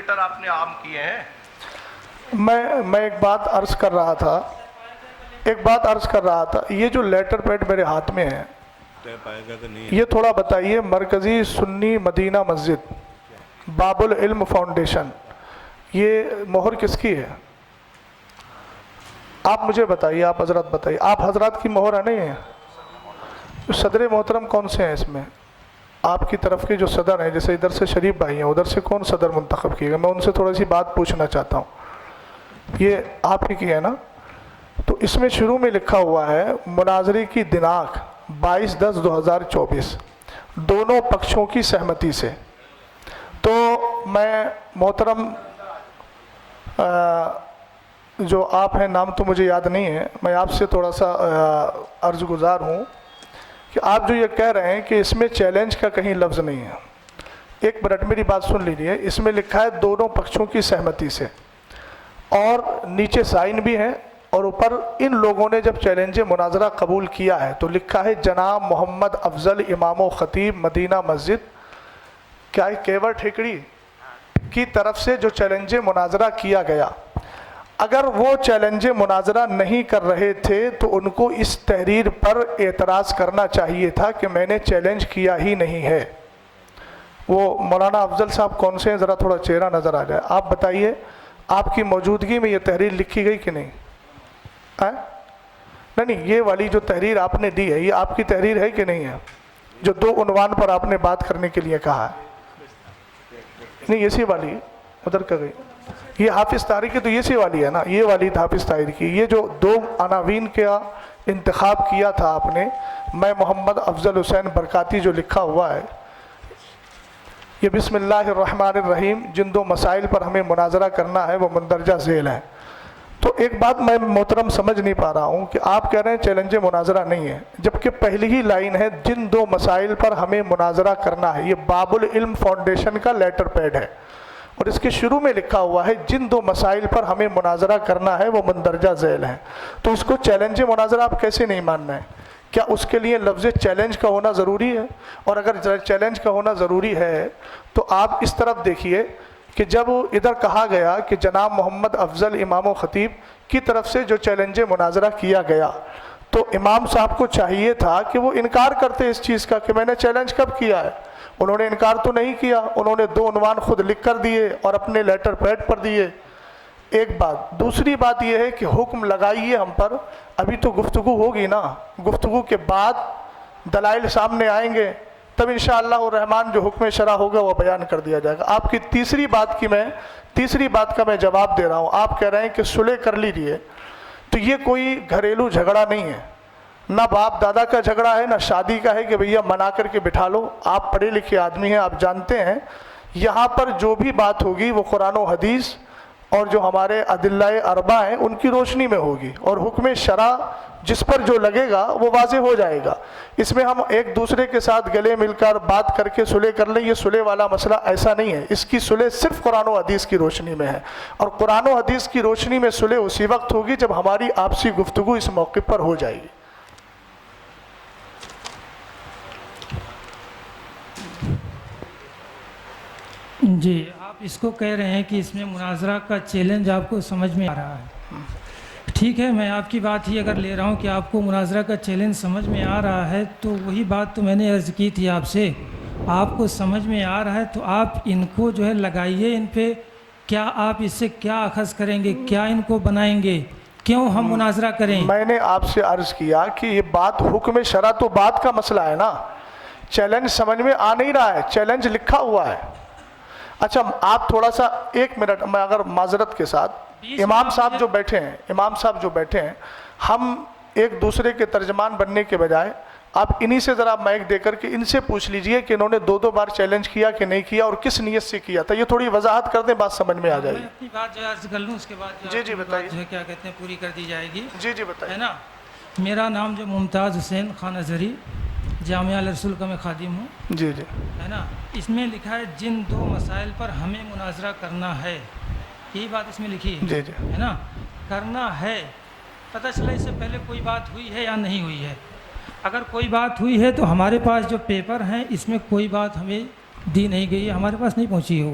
Letter آپ نے عام کیے ہیں؟ میں ایک بات عرض کر رہا تھا، یہ جو لیٹر پیڈ میرے ہاتھ میں ہے یہ تھوڑا بتائیے، مرکزی سنی مدینہ مسجد باب العلم فاؤنڈیشن، یہ مہر کس کی ہے؟ آپ مجھے بتائیے، آپ حضرات بتائیے، آپ حضرات کی مہر ہے نہیں ہے؟ صدر محترم کون سے ہیں اس میں؟ آپ کی طرف کے جو صدر ہیں، جیسے ادھر سے شریف بھائی ہیں، ادھر سے کون صدر منتخب کیے گا؟ میں ان سے تھوڑی سی بات پوچھنا چاہتا ہوں۔ یہ آپ ہی کی ہے نا؟ تو اس میں شروع میں لکھا ہوا ہے مناظرے کی دناک 22/10/2024 دونوں پکشوں کی سہمتی سے۔ تو میں محترم جو آپ ہیں، نام تو مجھے یاد نہیں ہے، میں آپ سے تھوڑا سا عرض گزار ہوں کہ آپ جو یہ کہہ رہے ہیں کہ اس میں چیلنج کا کہیں لفظ نہیں ہے، ایک منٹ میری بات سن لیجیے۔ اس میں لکھا ہے دونوں پکشوں کی سہمتی سے، اور نیچے سائن بھی ہے، اور اوپر ان لوگوں نے جب چیلنج مناظرہ قبول کیا ہے تو لکھا ہے جناب محمد افضل امام و خطیب مدینہ مسجد کیا ہے کیور ٹھیکڑی کی طرف سے جو چیلنج مناظرہ کیا گیا۔ اگر وہ چیلنج مناظرہ نہیں کر رہے تھے تو ان کو اس تحریر پر اعتراض کرنا چاہیے تھا کہ میں نے چیلنج کیا ہی نہیں ہے۔ وہ مولانا افضل صاحب کون سے ہیں؟ ذرا تھوڑا چہرہ نظر آ جائے، آپ بتائیے آپ کی موجودگی میں یہ تحریر لکھی گئی کہ نہیں؟ نہیں، یہ والی جو تحریر آپ نے دی ہے یہ آپ کی تحریر ہے کہ نہیں ہے؟ جو دو عنوان پر آپ نے بات کرنے کے لیے کہا ہے، نہیں اسی والی ادھر کا گئی، یہ حافظ طاہری کی تو اسی والی ہے نا، یہ والی حافظ طاہری کی۔ یہ جو دو عناوین کا انتخاب کیا تھا آپ نے، میں محمد افضل حسین برکاتی جو لکھا ہوا ہے، یہ بسم اللہ الرحمن الرحیم جن دو مسائل پر ہمیں مناظرہ کرنا ہے وہ مندرجہ ذیل ہے۔ تو ایک بات میں محترم سمجھ نہیں پا رہا ہوں کہ آپ کہہ رہے ہیں چیلنج مناظرہ نہیں ہے، جبکہ پہلی ہی لائن ہے جن دو مسائل پر ہمیں مناظرہ کرنا ہے، یہ باب العلم فاؤنڈیشن کا لیٹر پیڈ ہے، اور اس کے شروع میں لکھا ہوا ہے جن دو مسائل پر ہمیں مناظرہ کرنا ہے وہ مندرجہ ذیل ہیں۔ تو اس کو چیلنج مناظرہ آپ کیسے نہیں مان رہے ہیں؟ کیا اس کے لیے لفظ چیلنج کا ہونا ضروری ہے؟ اور اگر چیلنج کا ہونا ضروری ہے تو آپ اس طرف دیکھیے کہ جب ادھر کہا گیا کہ جناب محمد افضل امام و خطیب کی طرف سے جو چیلنج مناظرہ کیا گیا، تو امام صاحب کو چاہیے تھا کہ وہ انکار کرتے اس چیز کا کہ میں نے چیلنج کب کیا ہے۔ انہوں نے انکار تو نہیں کیا، انہوں نے دو عنوان خود لکھ کر دیے اور اپنے لیٹر پیڈ پر دیے۔ ایک بات، دوسری بات یہ ہے کہ حکم لگائیے ہم پر، ابھی تو گفتگو ہوگی نا، گفتگو کے بعد دلائل سامنے آئیں گے، تب انشاءاللہ الرحمن جو حکم شرع ہوگا وہ بیان کر دیا جائے گا۔ آپ کی تیسری بات کا میں جواب دے رہا ہوں۔ آپ کہہ رہے ہیں کہ صلح کر لیجئے، تو یہ کوئی گھریلو جھگڑا نہیں ہے، نہ باپ دادا کا جھگڑا ہے، نہ شادی کا ہے کہ بھیا منا کر کے بٹھا لو۔ آپ پڑھے لکھے آدمی ہیں، آپ جانتے ہیں یہاں پر جو بھی بات ہوگی وہ قرآن و حدیث اور جو ہمارے ادلہ اربع ہیں ان کی روشنی میں ہوگی، اور حکم شرع جس پر جو لگے گا وہ واضح ہو جائے گا۔ اس میں ہم ایک دوسرے کے ساتھ گلے مل کر بات کر کے صلح کر لیں، یہ صلح والا مسئلہ ایسا نہیں ہے۔ اس کی صلح صرف قرآن و حدیث کی روشنی میں ہے، اور قرآن و حدیث کی روشنی میں صلح اسی وقت ہوگی جب ہماری آپسی گفتگو اس موقع پر ہو جائے گی۔ جی، آپ اس کو کہہ رہے ہیں کہ اس میں مناظرہ کا چیلنج آپ کو سمجھ میں آ رہا ہے، ٹھیک ہے، میں آپ کی بات ہی اگر لے رہا ہوں کہ آپ کو مناظرہ کا چیلنج سمجھ میں آ رہا ہے، تو وہی بات تو میں نے عرض کی تھی آپ سے، آپ کو سمجھ میں آ رہا ہے تو آپ ان کو جو ہے لگائیے، ان پہ کیا آپ اس سے کیا اخذ کریں گے، کیا ان کو بنائیں گے، کیوں ہم مناظرہ کریں؟ میں نے آپ سے عرض کیا کہ یہ بات حکم شرع تو بات کا مسئلہ ہے نا، چیلنج سمجھ میں آ نہیں رہا ہے، چیلنج لکھا ہوا ہے۔ اچھا آپ تھوڑا سا ایک منٹ، میں اگر معذرت کے ساتھ، امام صاحب جو بیٹھے ہیں، ہم ایک دوسرے کے ترجمان بننے کے بجائے آپ انہی سے ذرا مائک دے کر کے ان سے پوچھ لیجئے کہ انہوں نے دو بار چیلنج کیا کہ نہیں کیا اور کس نیت سے کیا تھا، یہ تھوڑی وضاحت کر دیں، بات سمجھ میں آ جائے گی۔ میں اپنی بات جو عرض کر لوں، اس کے بعد جی بتائیے، جو ہے کیا کہتے ہیں پوری کر دی جائے گی، جی بتائیے۔ ہے نا، میرا نام جو ممتاز حسین خان اظہری، جامعہ الرسول کا میں خادم ہوں، جی ہے نا۔ اس میں لکھا ہے جن دو مسائل پر ہمیں مناظرہ کرنا ہے، یہی بات اس میں لکھی ہے، جی ہے نا، کرنا ہے۔ پتہ چلا اس سے پہلے کوئی بات ہوئی ہے یا نہیں ہوئی ہے؟ اگر کوئی بات ہوئی ہے تو ہمارے پاس جو پیپر ہیں اس میں کوئی بات ہمیں دی نہیں گئی ہے، ہمارے پاس نہیں پہنچی ہو۔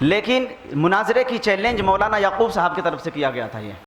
لیکن مناظرے کی چیلنج مولانا یعقوب صاحب کی طرف سے کیا گیا تھا یہ